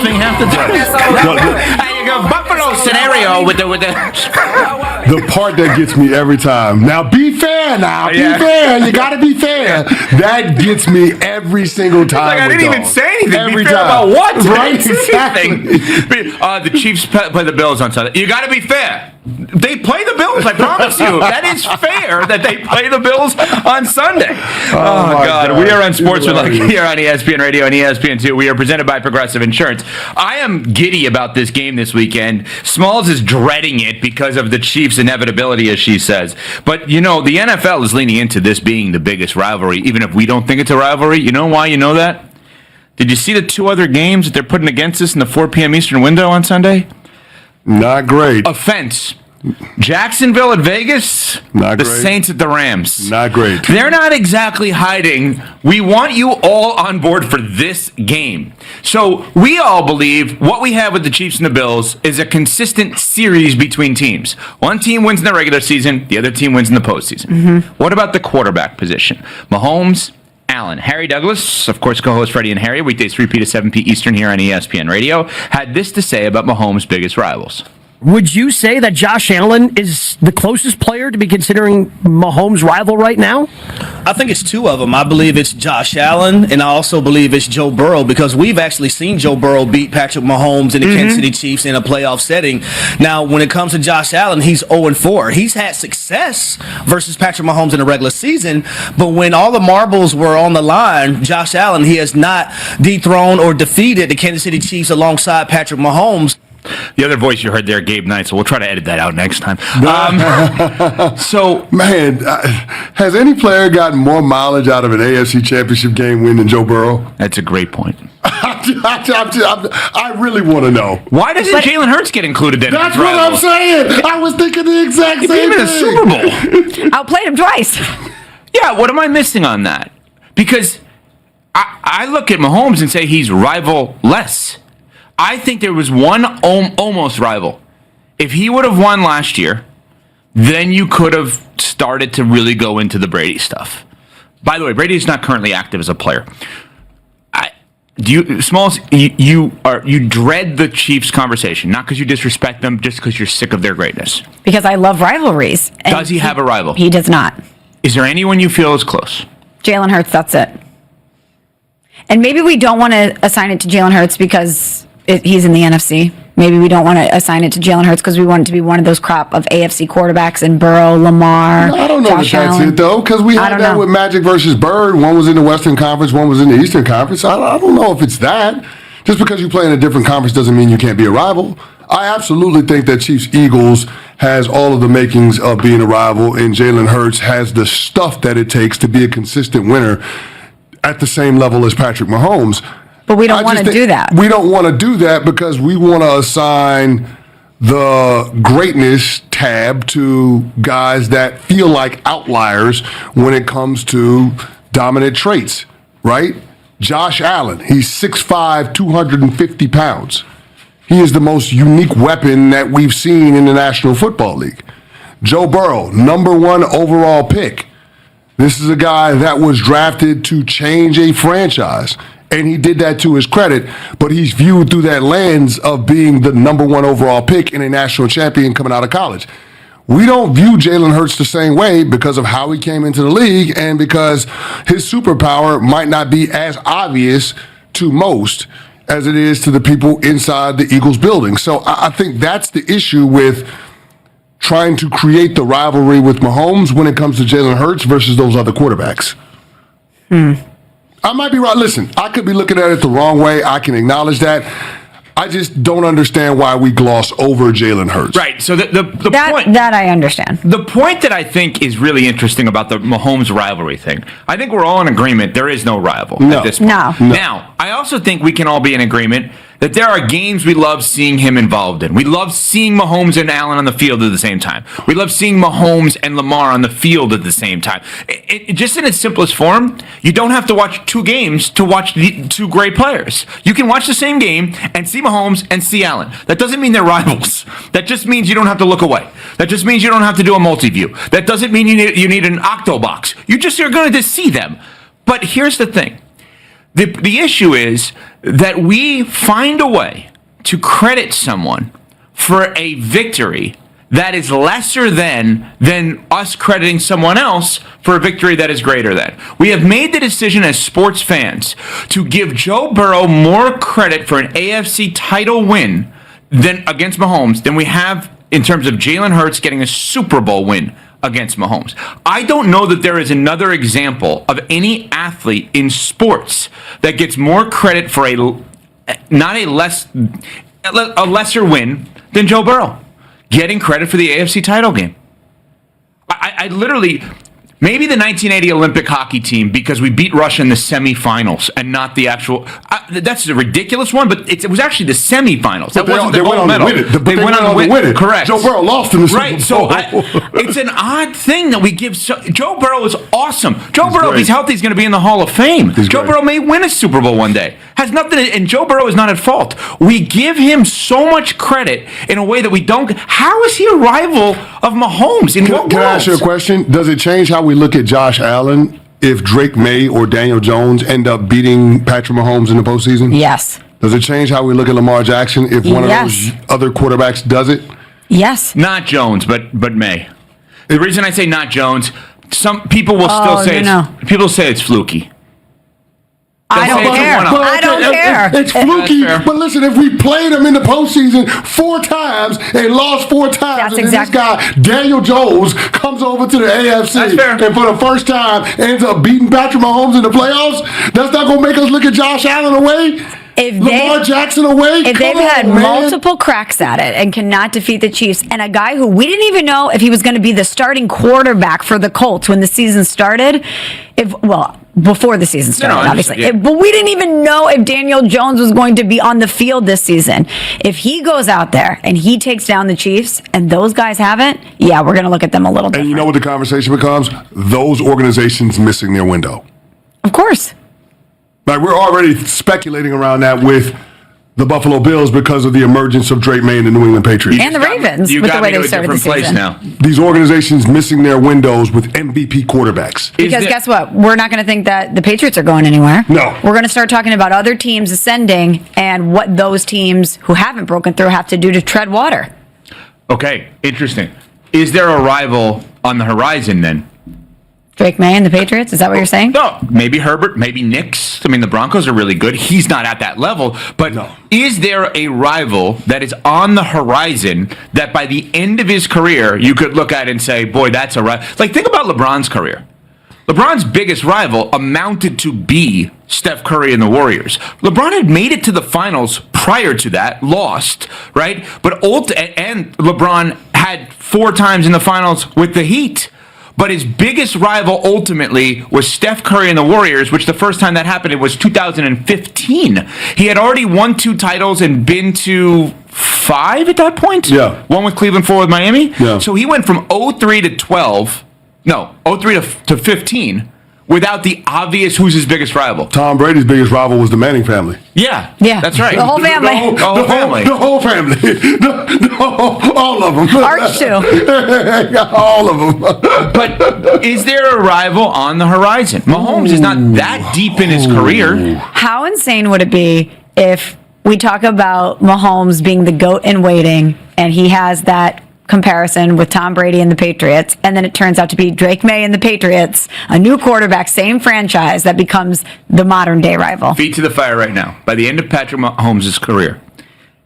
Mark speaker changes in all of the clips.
Speaker 1: Half the time. You go Buffalo scenario with the
Speaker 2: The part that gets me every time. Now be fair. Now be fair. You gotta be fair. That gets me every single time.
Speaker 1: Like I didn't even say anything.
Speaker 2: Every
Speaker 1: be fair
Speaker 2: time.
Speaker 1: about what?
Speaker 2: Right? Exactly.
Speaker 1: The Chiefs play the Bills on Sunday. You gotta be fair. They play the Bills. I promise you. That is fair that they play the Bills on Sunday. Oh God. We are on Sports with Lucky here on ESPN Radio and ESPN2. We are presented by Progressive Insurance. I am giddy about this game this weekend. Smalls is dreading it because of the Chiefs' inevitability, as she says. But, you know, the NFL is leaning into this being the biggest rivalry, even if we don't think it's a rivalry. You know why you know that? Did you see the two other games that they're putting against us in the 4 p.m. Eastern window on Sunday?
Speaker 2: Not great.
Speaker 1: Offense. Jacksonville at Vegas,
Speaker 2: not
Speaker 1: the
Speaker 2: great.
Speaker 1: Saints at the Rams.
Speaker 2: Not great.
Speaker 1: They're not exactly hiding. We want you all on board for this game. So we all believe what we have with the Chiefs and the Bills is a consistent series between teams. One team wins in the regular season, the other team wins in the postseason. Mm-hmm. What about the quarterback position? Mahomes, Allen. Harry Douglas, of course, co-host Freddie and Harry, weekdays 3 p to 7 p Eastern here on ESPN Radio, had this to say about Mahomes' biggest rivals.
Speaker 3: Would you say that Josh Allen is the closest player to be considering Mahomes' rival right now?
Speaker 4: I think it's two of them. I believe it's Josh Allen, and I also believe it's Joe Burrow, because we've actually seen Joe Burrow beat Patrick Mahomes and the Kansas City Chiefs in a playoff setting. Now, when it comes to Josh Allen, he's 0-4. He's had success versus Patrick Mahomes in the regular season, but when all the marbles were on the line, Josh Allen, he has not dethroned or defeated the Kansas City Chiefs alongside Patrick Mahomes.
Speaker 1: The other voice you heard there, Gabe Knight, so we'll try to edit that out next time.
Speaker 2: Man, has any player gotten more mileage out of an AFC Championship game win than Joe Burrow?
Speaker 1: That's a great point.
Speaker 2: I really want to know.
Speaker 1: Why doesn't Jalen Hurts get included then?
Speaker 2: That's what I'm saying. I was thinking the exact same thing.
Speaker 1: Even a Super Bowl.
Speaker 5: Outplayed him twice.
Speaker 1: Yeah, what am I missing on that? Because I look at Mahomes and say he's rival-less. I think there was one almost rival. If he would have won last year, then you could have started to really go into the Brady stuff. By the way, Brady is not currently active as a player. Smalls, you dread the Chiefs conversation, not because you disrespect them, just because you're sick of their greatness.
Speaker 5: Because I love rivalries.
Speaker 1: Does he have a rival?
Speaker 5: He does not.
Speaker 1: Is there anyone you feel is close?
Speaker 5: Jalen Hurts, that's it. And maybe we don't want to assign it to Jalen Hurts because he's in the NFC. Maybe we don't want to assign it to Jalen Hurts because we want it to be one of those crop of AFC quarterbacks and Burrow, Lamar,
Speaker 2: I don't know
Speaker 5: Josh
Speaker 2: if that's
Speaker 5: Allen.
Speaker 2: it, though, because we had that with Magic versus Bird. One was in the Western Conference, one was in the Eastern Conference. I don't know if it's that. Just because you play in a different conference doesn't mean you can't be a rival. I absolutely think that Chiefs-Eagles has all of the makings of being a rival, and Jalen Hurts has the stuff that it takes to be a consistent winner at the same level as Patrick Mahomes.
Speaker 5: But we don't want to do that.
Speaker 2: We don't want to do that because we want to assign the greatness tab to guys that feel like outliers when it comes to dominant traits, right? Josh Allen, he's 6'5", 250 pounds. He is the most unique weapon that we've seen in the National Football League. Joe Burrow, #1 overall pick. This is a guy that was drafted to change a franchise. And he did that to his credit, but he's viewed through that lens of being the #1 overall pick and a national champion coming out of college. We don't view Jalen Hurts the same way because of how he came into the league and because his superpower might not be as obvious to most as it is to the people inside the Eagles building. So I think that's the issue with trying to create the rivalry with Mahomes when it comes to Jalen Hurts versus those other quarterbacks. I might be right. Listen, I could be looking at it the wrong way. I can acknowledge that. I just don't understand why we gloss over Jalen Hurts.
Speaker 1: Right. So the point
Speaker 5: that I understand.
Speaker 1: The point that I think is really interesting about the Mahomes rivalry thing, I think we're all in agreement there is no rival at this point.
Speaker 5: No.
Speaker 1: Now, I also think we can all be in agreement that there are games we love seeing him involved in. We love seeing Mahomes and Allen on the field at the same time. We love seeing Mahomes and Lamar on the field at the same time. Just in its simplest form, you don't have to watch two games to watch the two great players. You can watch the same game and see Mahomes and see Allen. That doesn't mean they're rivals. That just means you don't have to look away. That just means you don't have to do a multi-view. That doesn't mean you need an octo-box. You're going to see them. But here's the thing. The issue is that we find a way to credit someone for a victory that is lesser than us crediting someone else for a victory that is greater than. We have made the decision as sports fans to give Joe Burrow more credit for an AFC title win against Mahomes than we have in terms of Jalen Hurts getting a Super Bowl win against Mahomes. I don't know that there is another example of any athlete in sports that gets more credit for a lesser win than Joe Burrow getting credit for the AFC title game. I literally, maybe the 1980 Olympic hockey team, because we beat Russia in the semifinals and not the actual. That's a ridiculous one, but it was actually the semifinals. That wasn't the gold medal.
Speaker 2: They went on to win it.
Speaker 1: Correct.
Speaker 2: Joe Burrow lost in the Super Bowl.
Speaker 1: Right. So it's an odd thing that we give. Joe Burrow is awesome. Joe Burrow, if he's healthy, is going to be in the Hall of Fame. Joe Burrow may win a Super Bowl one day. Has nothing. And Joe Burrow is not at fault. We give him so much credit in a way that we don't. How is he a rival of Mahomes?
Speaker 2: Can I ask you a question? Does it change how we look at Josh Allen if Drake May or Daniel Jones end up beating Patrick Mahomes in the postseason?
Speaker 5: Yes.
Speaker 2: Does it change how we look at Lamar Jackson if one of those other quarterbacks does it?
Speaker 5: Yes.
Speaker 1: Not Jones, but May. The reason I say not Jones, some people will still say people say it's fluky.
Speaker 5: I don't care. I don't care.
Speaker 2: It's fluky. But listen, if we played him in the postseason 4 times and lost 4 times, and this guy, Daniel Jones, comes over to the AFC and for the first time ends up beating Patrick Mahomes in the playoffs, that's not going to make us look at Josh Allen away? Lamar Jackson away?
Speaker 5: If they've had multiple cracks at it and cannot defeat the Chiefs, and a guy who we didn't even know if he was going to be the starting quarterback for the Colts when the season started, before the season started, obviously.
Speaker 1: Yeah.
Speaker 5: But we didn't even know if Daniel Jones was going to be on the field this season. If he goes out there and he takes down the Chiefs and those guys haven't, we're going to look at them a little different.
Speaker 2: And you know what the conversation becomes? Those organizations missing their window.
Speaker 5: Of course.
Speaker 2: Like, we're already speculating around that with the Buffalo Bills because of the emergence of Drake May and the New England Patriots.
Speaker 5: And the Ravens, with the way they started the season.
Speaker 1: Now.
Speaker 2: These organizations missing their windows with MVP quarterbacks.
Speaker 5: Because guess what? We're not going to think that the Patriots are going anywhere.
Speaker 2: No.
Speaker 5: We're going to start talking about other teams ascending and what those teams who haven't broken through have to do to tread water.
Speaker 1: Okay, interesting. Is there a rival on the horizon then?
Speaker 5: Drake May and the Patriots? Is that what you're saying?
Speaker 1: No, maybe Herbert, maybe Knicks. I mean, the Broncos are really good. He's not at that level. But is there a rival that is on the horizon that by the end of his career, you could look at and say, boy, that's a rival? Like, think about LeBron's career. LeBron's biggest rival amounted to be Steph Curry and the Warriors. LeBron had made it to the finals prior to that, lost, right? And LeBron had 4 times in the finals with the Heat. But his biggest rival ultimately was Steph Curry and the Warriors, which the first time that happened, it was 2015. He had already won 2 titles and been to 5 at that point.
Speaker 2: Yeah.
Speaker 1: One with Cleveland, 4 with Miami.
Speaker 2: Yeah.
Speaker 1: So he went from 03 to 12. No, 03 to 15 without the obvious who's his biggest rival.
Speaker 2: Tom Brady's biggest rival was the Manning family.
Speaker 1: Yeah.
Speaker 5: Yeah.
Speaker 1: That's right.
Speaker 5: The whole family.
Speaker 1: The whole family.
Speaker 2: The whole family. All of them.
Speaker 5: Arch too.
Speaker 2: All of them.
Speaker 1: But is there a rival on the horizon? Mahomes is not that deep in his career.
Speaker 5: How insane would it be if we talk about Mahomes being the GOAT in waiting and he has that comparison with Tom Brady and the Patriots, and then it turns out to be Drake May and the Patriots, a new quarterback, same franchise, that becomes the modern day rival.
Speaker 1: Feet to the fire right now. By the end of Patrick Mahomes' career,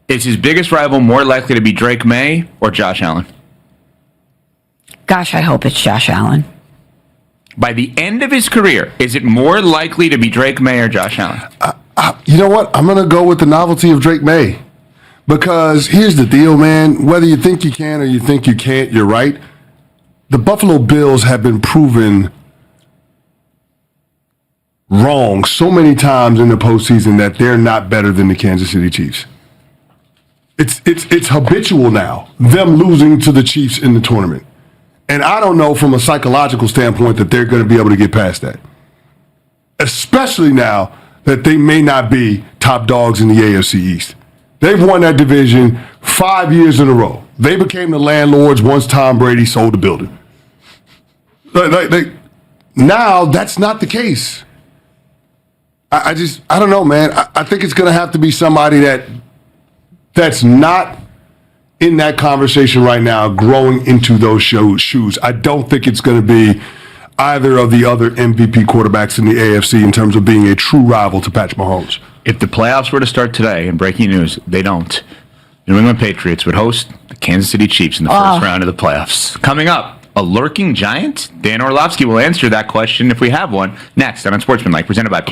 Speaker 1: is his biggest rival more likely to be Drake May or Josh Allen?
Speaker 5: Gosh, I hope it's Josh Allen.
Speaker 1: By the end of his career, is it more likely to be Drake May or Josh Allen?
Speaker 2: You know what? I'm going to go with the novelty of Drake May. Because here's the deal, man. Whether you think you can or you think you can't, you're right. The Buffalo Bills have been proven wrong so many times in the postseason that they're not better than the Kansas City Chiefs. It's habitual now, them losing to the Chiefs in the tournament. And I don't know from a psychological standpoint that they're going to be able to get past that. Especially now that they may not be top dogs in the AFC East. They've won that division 5 years in a row. They became the landlords once Tom Brady sold the building. Now, that's not the case. I don't know, man. I think it's going to have to be somebody that's not in that conversation right now, growing into those shoes. I don't think it's going to be either of the other MVP quarterbacks in the AFC in terms of being a true rival to Patrick Mahomes.
Speaker 1: If the playoffs were to start today, and breaking news, they don't, New England Patriots would host the Kansas City Chiefs in the first round of the playoffs. Coming up, a lurking giant? Dan Orlovsky will answer that question if we have one next on Unsportsmanlike, presented by